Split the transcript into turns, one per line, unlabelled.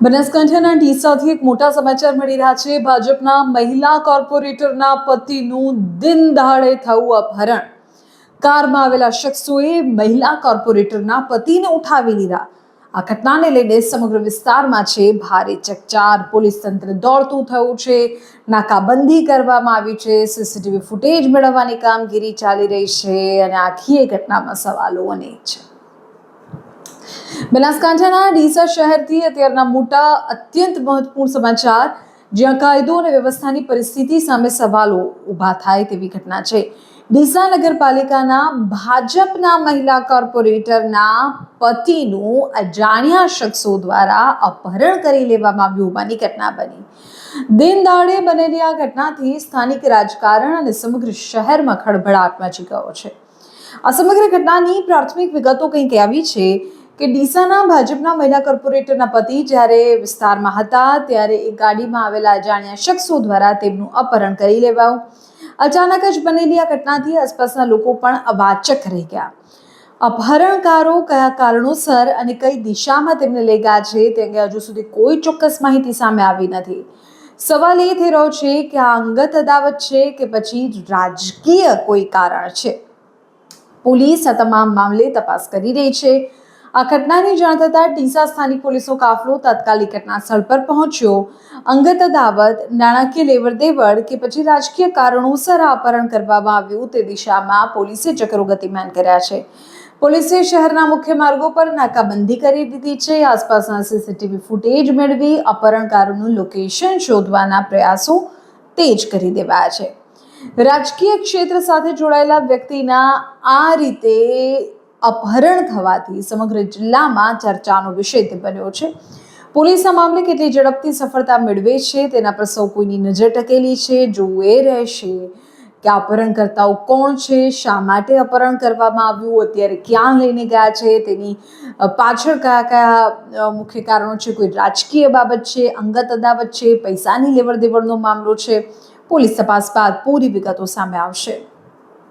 બનાસકાંઠાના ડીસાથી એક મોટા સમાચાર મળી રહ્યા છે। ભાજપના મહિલા કોર્પોરેટરના પતિનું દિન દહાડે થયું અપહરણ। કારમાં આવેલા શખ્સોએ મહિલા કોર્પોરેટરના પતિને ઉઠાવી લીધા। આ ઘટનાને લઈને સમગ્ર વિસ્તારમાં છે ભારે ચકચાર। પોલીસ તંત્ર દોડતું થયું છે, નાકાબંધી કરવામાં આવી છે, સીસીટીવી ફૂટેજ મેળવવાની કામગીરી ચાલી રહી છે અને આખી એ ઘટનામાં સવાલો અનેક છે। બનાસકાંઠાના ડીસા શહેરથી અત્યારના મોટા અત્યંત મહત્વપૂર્ણ સમાચાર, જ્યાં કાયદો અને વ્યવસ્થાની પરિસ્થિતિ સામે સવાલો ઊભા થાય તેવી ઘટના છે। ડીસા નગરપાલિકાના ભાજપના મહિલા કોર્પોરેટરના પતિનું અજાણ્યા શખ્સો દ્વારા અપહરણ કરી લેવામાં આવ્યું હોવાની ઘટના બની। દિન દહાડે બનેલી આ ઘટનાથી સ્થાનિક રાજકારણ અને સમગ્ર શહેરમાં ખળભળાટ મચી ગયો છે। આ સમગ્ર ઘટનાની પ્રાથમિક વિગતો કંઈક આવી છે કે ડીસાના ભાજપના મહિલા કોર્પોરેટરના પતિ જ્યારે વિસ્તારમાં હતા ત્યારે એક ગાડીમાં આવેલા અજાણ્યા શખ્સો દ્વારા તેમનું અપહરણ કરી લેવાયું। અચાનક જ બનેલી આ ઘટનાથી આસપાસના લોકો પણ અવાચક રહી ગયા। અપહરણકારો કયા કારણોસર અને કઈ દિશામાં તેમને લઈ ગયા છે તે અંગે હજુ સુધી કોઈ ચોક્કસ માહિતી સામે આવી નથી। સવાલ એ થઈ રહ્યો છે કે આ અંગત અદાવત છે કે પછી રાજકીય કોઈ કારણ છે। પોલીસ આ તમામ મામલે તપાસ કરી રહી છે। આ ઘટનાની જાણ થતાં ડીસા સ્થાનિક પોલીસનો કાફલો તાત્કાલિક ઘટના સ્થળ પર પહોંચ્યો। અંગત અદાવત, નાણાકીય લેવડ દેવડ કે પછી રાજકીય કારણોસર આ અપહરણ કરવામાં આવ્યું તે દિશામાં પોલીસે ચક્રો ગતિમાન કર્યા છે। પોલીસે શહેરના મુખ્ય માર્ગો પર નાકાબંધી કરી દીધી છે। આસપાસના સીસીટીવી ફૂટેજ મેળવી અપહરણકારોનું લોકેશન શોધવાના પ્રયાસો તેજ કરી દેવાયા છે। રાજકીય ક્ષેત્ર સાથે જોડાયેલા વ્યક્તિના આ રીતે અપહરણ થવાથી સમગ્ર જિલ્લામાં ચર્ચાનો વિષય બન્યો છે। પોલીસ આ મામલે કેટલી ઝડપથી સફળતા મેળવે છે તેના પર સૌ કોઈની નજર ટકેલી છે। જોવું એ રહેશે કે અપહરણકર્તાઓ કોણ છે, શા માટે અપહરણ કરવામાં આવ્યું, અત્યારે ક્યાં લઈને ગયા છે, તેની પાછળ કયા કયા મુખ્ય કારણો છે, કોઈ રાજકીય બાબત છે, અંગત અદાવત છે, પૈસાની લેવડ દેવડનો મામલો છે। પોલીસ તપાસ બાદ પૂરી વિગતો સામે આવશે।